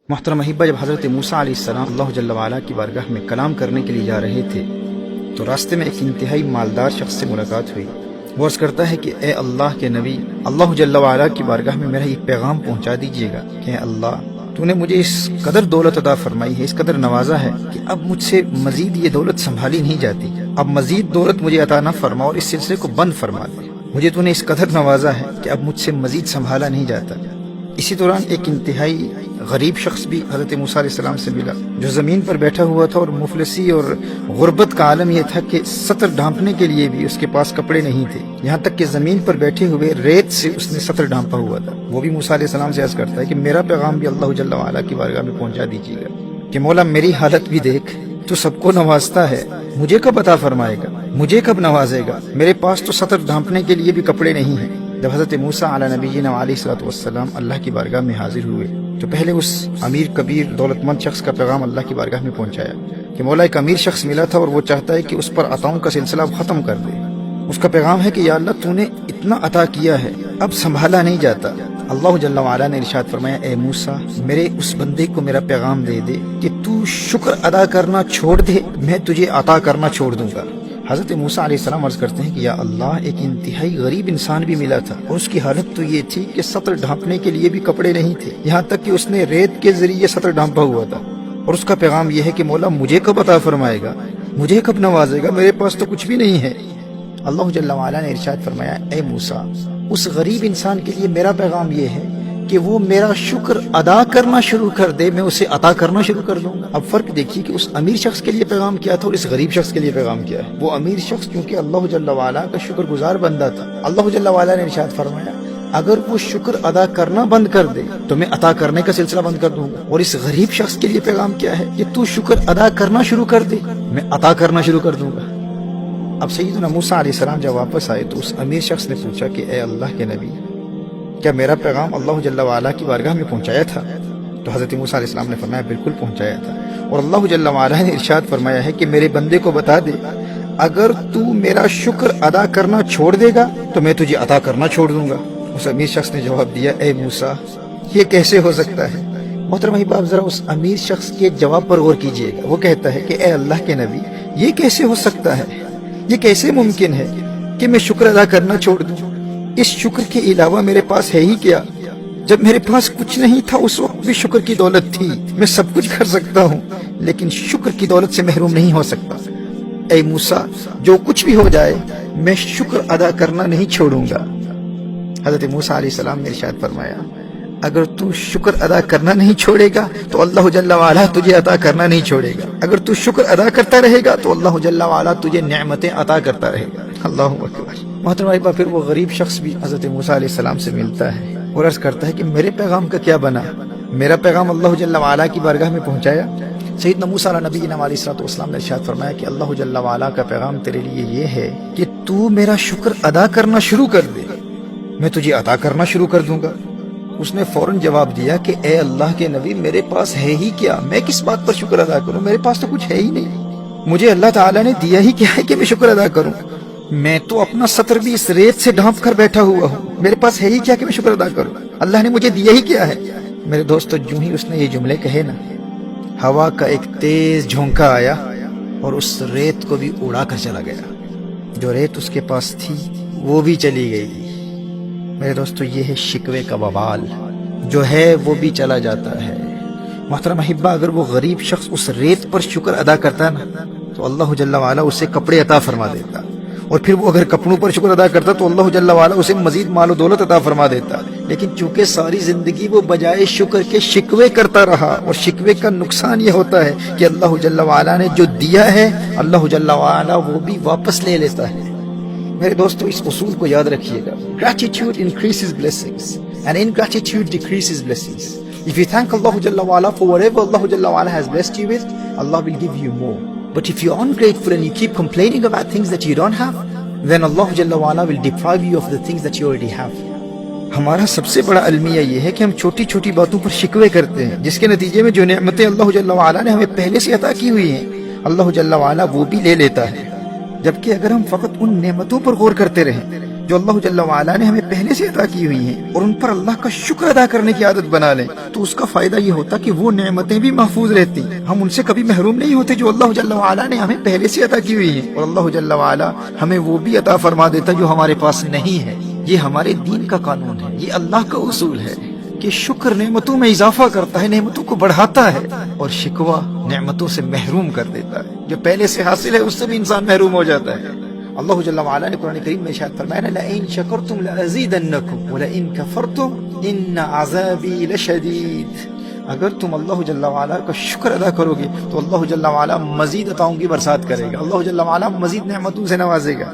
محترم احبہ، جب حضرت موسیٰ علیہ السلام اللہ جل وعلا کی بارگاہ میں کلام کرنے کے لیے جا رہے تھے تو راستے میں ایک انتہائی مالدار شخص سے ملاقات ہوئی۔ وہ عرض کرتا ہے کہ اے اللہ کے نبی، اللہ جل وعلا کی بارگاہ میں میرا یہ پیغام پہنچا دیجیے گا کہ اے اللہ، تو نے مجھے اس قدر دولت عطا فرمائی ہے، اس قدر نوازا ہے کہ اب مجھ سے مزید یہ دولت سنبھالی نہیں جاتی۔ اب مزید دولت مجھے عطا نہ فرما اور اس سلسلے کو بند فرما دے۔ مجھے تو نے اس قدر نوازا ہے کہ اب مجھ سے مزید سنبھالا نہیں جاتا۔ اسی دوران ایک انتہائی غریب شخص بھی حضرت موسیٰ علیہ السلام سے ملا، جو زمین پر بیٹھا ہوا تھا اور مفلسی اور غربت کا عالم یہ تھا کہ سطر ڈھانپنے کے لیے بھی اس کے پاس کپڑے نہیں تھے، یہاں تک کہ زمین پر بیٹھے ہوئے ریت سے اس نے سطر ڈھانپا ہوا تھا۔ وہ بھی موسیٰ علیہ السلام سے عرض کرتا ہے کہ میرا پیغام بھی اللہ جل وعلا کی بارگاہ میں پہنچا دیجیے گا کہ مولا میری حالت بھی دیکھ، تو سب کو نوازتا ہے، مجھے کب عطا فرمائے گا، مجھے کب نوازے گا، میرے پاس تو سطر ڈھانپنے کے لیے بھی کپڑے نہیں ہیں۔ جب حضرت موسیٰ علی نبینا علیہ الصلوۃ والسلام اللہ کی بارگاہ میں حاضر ہوئے تو پہلے اس امیر کبیر دولت مند شخص کا پیغام اللہ کی بارگاہ میں پہنچایا کہ مولا ایک امیر شخص ملا تھا اور وہ چاہتا ہے کہ اس پر عطاؤں کا سلسلہ ختم کر دے۔ اس کا پیغام ہے کہ یا اللہ، تو نے اتنا عطا کیا ہے، اب سنبھالا نہیں جاتا۔ اللہ جل وعلا نے ارشاد فرمایا، اے موسیٰ، میرے اس بندے کو میرا پیغام دے دے کہ تو شکر ادا کرنا چھوڑ دے، میں تجھے عطا کرنا چھوڑ دوں گا۔ حضرت موسیٰ علیہ السلام عرض کرتے ہیں کہ یا اللہ، ایک انتہائی غریب انسان بھی ملا تھا اور اس کی حالت تو یہ تھی کہ سطر ڈھانپنے کے لیے بھی کپڑے نہیں تھے، یہاں تک کہ اس نے ریت کے ذریعے سطر ڈھانپا ہوا تھا، اور اس کا پیغام یہ ہے کہ مولا مجھے کب عطا فرمائے گا، مجھے کب نوازے گا، میرے پاس تو کچھ بھی نہیں ہے۔ اللہ جل وعلا نے ارشاد فرمایا، اے موسیٰ، اس غریب انسان کے لیے میرا پیغام یہ ہے کہ وہ میرا شکر ادا کرنا شروع کر دے، میں اسے عطا کرنا شروع کر دوں گا۔ اب فرق دیکھیے کہ اس امیر شخص کے لیے پیغام کیا تھا اور اس غریب شخص کے لیے پیغام کیا ہے۔ وہ امیر شخص کیونکہ اللہ جل وعلا کا شکر گزار بندہ تھا، اللہ جل وعلا نے ارشاد فرمایا اگر وہ شکر ادا کرنا بند کر دے تو میں عطا کرنے کا سلسلہ بند کر دوں گا۔ اور اس غریب شخص کے لیے پیغام کیا ہے کہ تو شکر ادا کرنا شروع کر دے، میں عطا کرنا شروع کر دوں گا۔ اب سیدنا موسیٰ علیہ السلام جب واپس آئے تو اس امیر شخص نے پوچھا کہ اے اللہ کے نبی، کیا میرا پیغام اللہ جل وعلا کی بارگاہ میں پہنچایا تھا؟ تو حضرت موسیٰ علیہ السلام نے فرمایا بالکل پہنچایا تھا، اور اللہ جل وعلا نے ارشاد فرمایا ہے کہ میرے بندے کو بتا دے اگر تو میرا شکر ادا کرنا چھوڑ دے گا تو میں تجھے عطا کرنا چھوڑ دوں گا۔ اس امیر شخص نے جواب دیا، اے موسیٰ، یہ کیسے ہو سکتا ہے؟ محترم احباب، ذرا اس امیر شخص کے جواب پر غور کیجئے گا۔ وہ کہتا ہے کہ اے اللہ کے نبی، یہ کیسے ہو سکتا ہے، یہ کیسے ممکن ہے کہ میں شکر ادا کرنا چھوڑ دوں؟ اس شکر کے علاوہ میرے پاس ہے ہی کیا؟ جب میرے پاس کچھ نہیں تھا اس وقت بھی شکر کی دولت تھی، میں سب کچھ کر سکتا ہوں، لیکن شکر کی دولت سے محروم نہیں ہو سکتا۔ اے موسیٰ، جو کچھ بھی ہو جائے میں شکر ادا کرنا نہیں چھوڑوں گا۔ حضرت موسیٰ علیہ السلام نے ارشاد فرمایا اگر تو شکر ادا کرنا نہیں چھوڑے گا تو اللہ جل وعلا تجھے عطا کرنا نہیں چھوڑے گا، اگر تو شکر ادا کرتا رہے گا تو اللہ جل وعلا تجھے نعمتیں عطا کرتا رہے گا۔ اللہ اکبر۔ محترم احباب، پھر وہ غریب شخص بھی حضرت موسیٰ علیہ السلام سے ملتا ہے اور عرض کرتا ہے کہ میرے پیغام کا کیا بنا، میرا پیغام اللہ جل وعلا کی بارگاہ میں پہنچایا؟ سیدنا موسیٰ علیہ نبینا علیہ الصلوۃ والسلام نے ارشاد فرمایا کہ اللہ جل وعلا کا پیغام تیرے لیے یہ ہے کہ تو میرا شکر ادا کرنا شروع کر دے، میں تجھے عطا کرنا شروع کر دوں گا۔ اس نے فوراً جواب دیا کہ اے اللہ کے نبی، میرے پاس ہے ہی کیا، میں کس بات پر شکر ادا کروں، میرے پاس تو کچھ ہے ہی نہیں، مجھے اللہ تعالیٰ نے دیا ہی کیا ہے کہ میں شکر ادا کروں، میں تو اپنا سطر بھی اس ریت سے ڈھانپ کر بیٹھا ہوا ہوں، میرے پاس ہے ہی کیا کہ میں شکر ادا کروں، اللہ نے مجھے دیا ہی کیا ہے۔ میرے دوستو، جو ہی اس نے یہ جملے کہے نا، ہوا کا ایک تیز جھونکا آیا اور اس ریت کو بھی اڑا کر چلا گیا، جو ریت اس کے پاس تھی وہ بھی چلی گئی۔ میرے دوستو، یہ ہے شکوے کا وبال، جو ہے وہ بھی چلا جاتا ہے۔ محترم احبہ، اگر وہ غریب شخص اس ریت پر شکر ادا کرتا نا تو اللہ جل وعلا اسے کپڑے عطا فرما دیتا، اور پھر وہ اگر کپڑوں پر شکر ادا کرتا تو اللہ جل وعلا اسے مزید مال و دولت عطا فرما دیتا۔ لیکن چونکہ ساری زندگی وہ بجائے شکر کے شکوے کرتا رہا، اور شکوے کا نقصان یہ ہوتا ہے کہ اللہ جل وعلا نے جو دیا ہے اللہ جل وعلا وہ بھی واپس لے لیتا ہے۔ میرے دوستو، اس اصول کو یاد رکھیے گا، gratitude increases blessings and ingratitude decreases blessings. If you thank Allah Jalla wa'ala for whatever Allah Jalla wa'ala has blessed you with, Allah will give you more. But if you're ungrateful and you keep complaining about things that you don't have, then Allah Jalla wa'ala will deprive you of the things that you already have. ہمارا سب سے بڑا المیہ یہ ہے کہ ہم چھوٹی چھوٹی باتوں پر شکوے کرتے ہیں، جس کے نتیجے میں جو نعمتیں اللہ جل وعلا نے ہمیں پہلے سے عطا کی ہوئی ہیں اللہ جل وعلا وہ بھی لے لیتا ہے۔ جبکہ اگر ہم فقط ان نعمتوں پر غور کرتے رہیں جو اللہ جل وعلا نے ہمیں پہلے سے عطا کی ہوئی ہیں اور ان پر اللہ کا شکر ادا کرنے کی عادت بنا لیں تو اس کا فائدہ یہ ہوتا کہ وہ نعمتیں بھی محفوظ رہتی، ہم ان سے کبھی محروم نہیں ہوتے جو اللہ جل وعلا نے ہمیں پہلے سے عطا کی ہوئی ہیں، اور اللہ جل وعلا ہمیں وہ بھی عطا فرما دیتا جو ہمارے پاس نہیں ہے۔ یہ ہمارے دین کا قانون ہے، یہ اللہ کا اصول ہے کہ شکر نعمتوں میں اضافہ کرتا ہے، نعمتوں کو بڑھاتا ہے، اور شکوہ نعمتوں سے محروم کر دیتا ہے، جو پہلے سے حاصل ہے اس سے بھی انسان محروم ہو جاتا ہے۔ اللہ جل وعلا نے قرآن کریم میں ارشاد فرمایا لَئِن شَكَرْتُمْ لَأَزِيدَنَّكُمْ وَلَئِن كَفَرْتُمْ إِنَّ عَذَابِي لَشَدِيدٌ۔ اگر تم اللہ جل وعلا کا شکر ادا کرو گے تو اللہ جل وعلا مزید عطاؤں کی برسات کرے گا، اللہ جل وعلا مزید نعمتوں سے نوازے گا۔